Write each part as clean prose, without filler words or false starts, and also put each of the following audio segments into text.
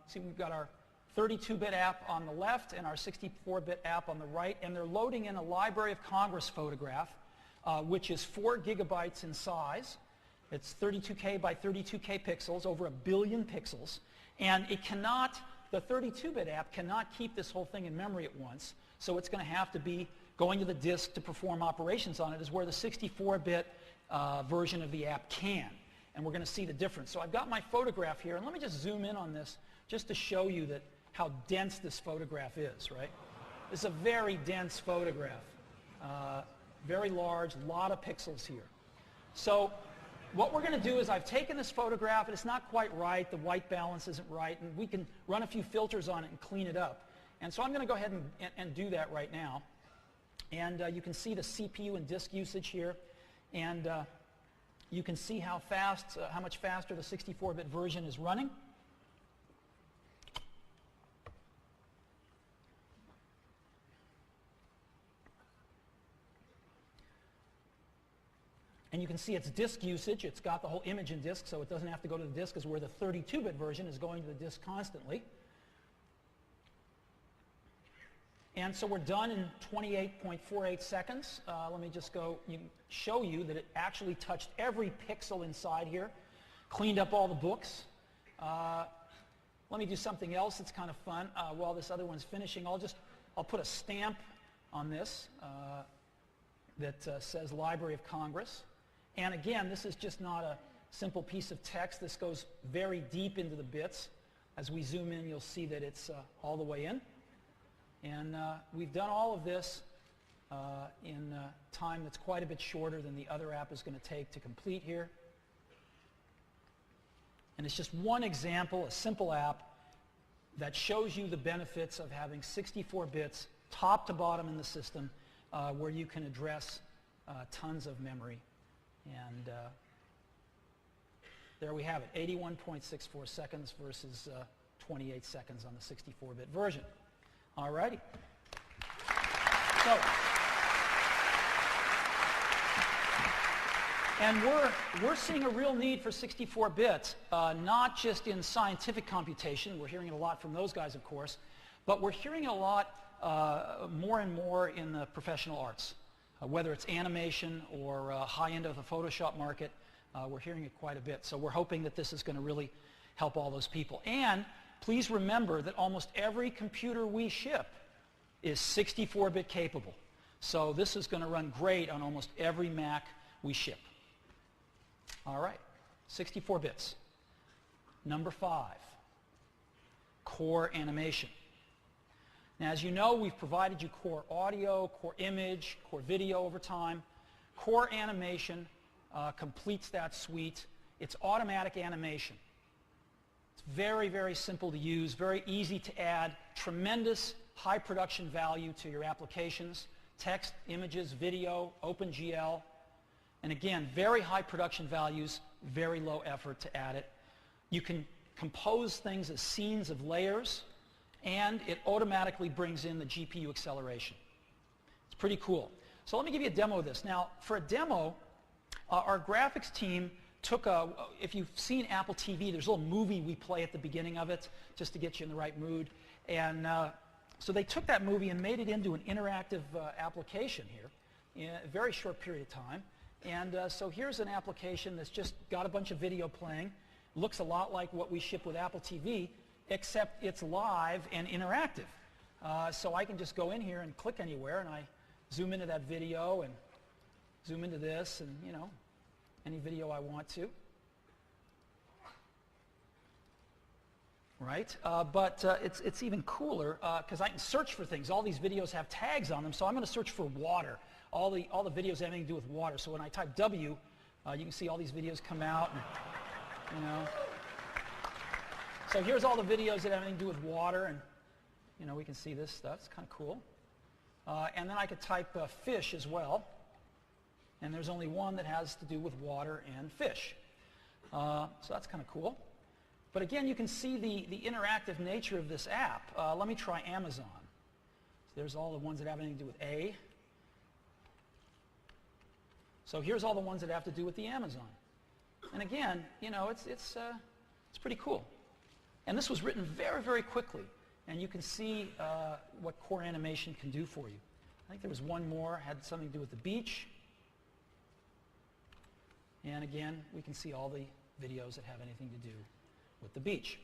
See, we've got our 32-bit app on the left and our 64-bit app on the right, and they're loading in a Library of Congress photograph, which is 4 gigabytes in size. It's 32K by 32K pixels, over 1 billion pixels, and it cannot, the 32-bit app cannot keep this whole thing in memory at once, so it's going to have to be going to the disk to perform operations on it, is where the 64-bit version of the app can. And we're going to see the difference. So I've got my photograph here, and let me just zoom in on this just to show you that how dense this photograph is, right? It's a very dense photograph, very large, a lot of pixels here. So what we're going to do is I've taken this photograph, and it's not quite right, the white balance isn't right, and we can run a few filters on it and clean it up. And so I'm going to go ahead and do that right now. And you can see the CPU and disk usage here, and you can see how much faster the 64-bit version is running. And you can see its disk usage. It's got the whole image in disk, so it doesn't have to go to the disk, as where the 32-bit version is going to the disk constantly. And so we're done in 28.48 seconds. Let me just show you that it actually touched every pixel inside here, cleaned up all the books. Let me do something else that's kind of fun. While this other one's finishing, I'll put a stamp on this that says Library of Congress. And again, this is just not a simple piece of text. This goes very deep into the bits. As we zoom in, you'll see that it's all the way in. And we've done all of this in time that's quite a bit shorter than the other app is going to take to complete here. And it's just one example, a simple app that shows you the benefits of having 64 bits top to bottom in the system, where you can address tons of memory. And there we have it, 81.64 seconds versus 28 seconds on the 64-bit version. All righty. So, and we're seeing a real need for 64 bits, not just in scientific computation. We're hearing it a lot from those guys, of course, but we're hearing it a lot more and more in the professional arts. Whether it's animation or high end of the Photoshop market, we're hearing it quite a bit. So we're hoping that this is going to really help all those people. And please remember that almost every computer we ship is 64-bit capable. So this is going to run great on almost every Mac we ship. All right, 64 bits. Number 5, core animation. Now, as you know, we've provided you core audio, core image, core video over time. Core animation completes that suite. It's automatic animation. It's very, very simple to use, very easy to add, tremendous high production value to your applications, text, images, video, OpenGL. And again, very high production values, very low effort to add it. You can compose things as scenes of layers, and it automatically brings in the GPU acceleration. It's pretty cool. So let me give you a demo of this. Now, for a demo, our graphics team took if you've seen Apple TV, there's a little movie we play at the beginning of it just to get you in the right mood. And so they took that movie and made it into an interactive application here in a very short period of time. And so here's an application that's just got a bunch of video playing. Looks a lot like what we ship with Apple TV, except it's live and interactive. So I can just go in here and click anywhere, and I zoom into that video and zoom into this, and you know, any video I want to. Right? But it's even cooler because I can search for things. All these videos have tags on them, so I'm going to search for water. All the videos have anything to do with water. So when I type W, you can see all these videos come out. And, you know. So here's all the videos that have anything to do with water, and you know, we can see this stuff. It's kind of cool. And then I could type fish as well. And there's only one that has to do with water and fish. So that's kind of cool. But again, you can see the interactive nature of this app. Let me try Amazon. So there's all the ones that have anything to do with A. So here's all the ones that have to do with the Amazon. And again, you know, it's pretty cool. And this was written very, very quickly. And you can see what core animation can do for you. I think there was one more, had something to do with the beach. And again, we can see all the videos that have anything to do with the beach.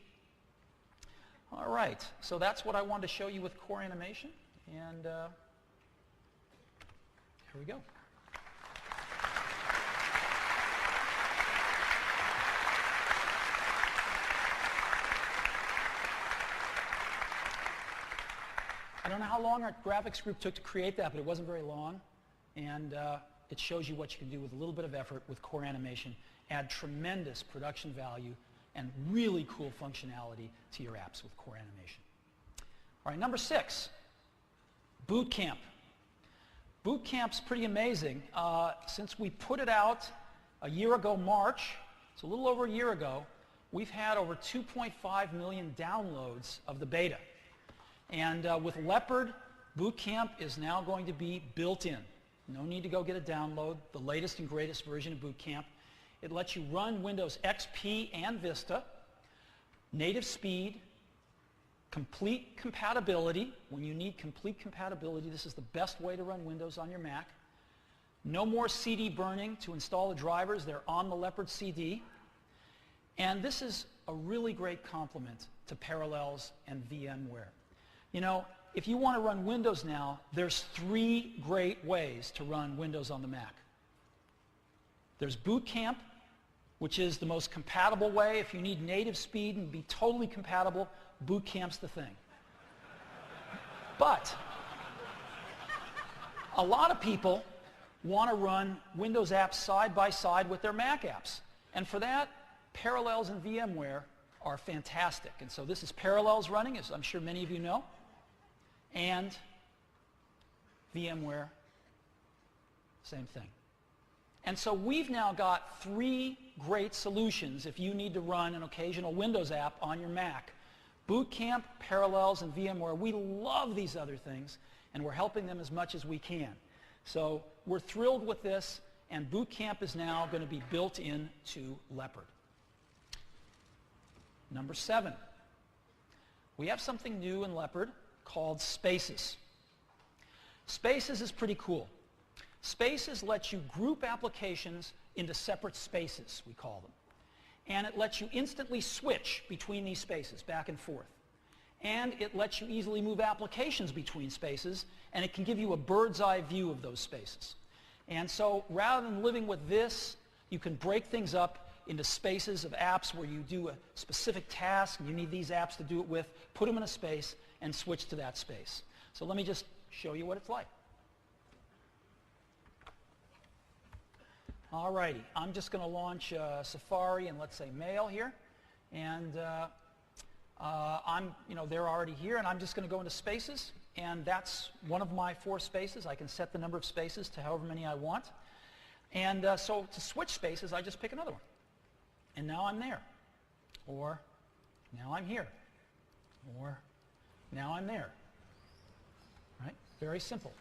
All right, so that's what I wanted to show you with core animation. And here we go. I don't know how long our graphics group took to create that, but it wasn't very long. And it shows you what you can do with a little bit of effort with core animation, add tremendous production value and really cool functionality to your apps with core animation. All right, number 6, Boot Camp. Boot Camp's pretty amazing. Since we put it out a year ago, March, so a little over a year ago, we've had over 2.5 million downloads of the beta. And with Leopard, Boot Camp is now going to be built in. No need to go get a download, the latest and greatest version of Boot Camp. It lets you run Windows XP and Vista, native speed, complete compatibility. When you need complete compatibility, this is the best way to run Windows on your Mac. No more CD burning to install the drivers. They're on the Leopard CD. And this is a really great complement to Parallels and VMware. You know, if you want to run Windows now, there's 3 great ways to run Windows on the Mac. There's Boot Camp, which is the most compatible way. If you need native speed and be totally compatible, Boot Camp's the thing. But a lot of people want to run Windows apps side by side with their Mac apps. And for that, Parallels and VMware are fantastic. And so this is Parallels running, as I'm sure many of you know. And VMware, same thing. And so we've now got 3 great solutions if you need to run an occasional Windows app on your Mac. Boot Camp, Parallels, and VMware. We love these other things, and we're helping them as much as we can. So we're thrilled with this, and Boot Camp is now going to be built into Leopard. Number 7. We have something new in Leopard called Spaces. Spaces is pretty cool. Spaces lets you group applications into separate spaces, we call them. And it lets you instantly switch between these spaces, back and forth. And it lets you easily move applications between spaces, and it can give you a bird's eye view of those spaces. And so rather than living with this, you can break things up into spaces of apps where you do a specific task and you need these apps to do it with, put them in a space, and switch to that space. So let me just show you what it's like. All righty, I'm just going to launch Safari and let's say Mail here. And they're already here, and I'm just going to go into Spaces. And that's one of my 4 spaces. I can set the number of spaces to however many I want. And so to switch spaces, I just pick another one. And now I'm there. Or now I'm here. Or now I'm there. Right? Very simple.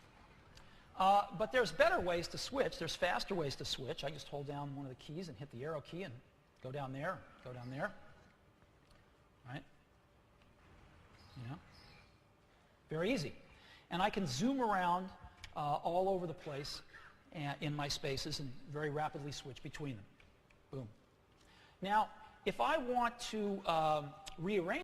But there's better ways to switch. There's faster ways to switch. I just hold down one of the keys and hit the arrow key and go down there, go down there. Right? You know? Very easy. And I can zoom around all over the place in my spaces and very rapidly switch between them. Boom. Now, if I want to rearrange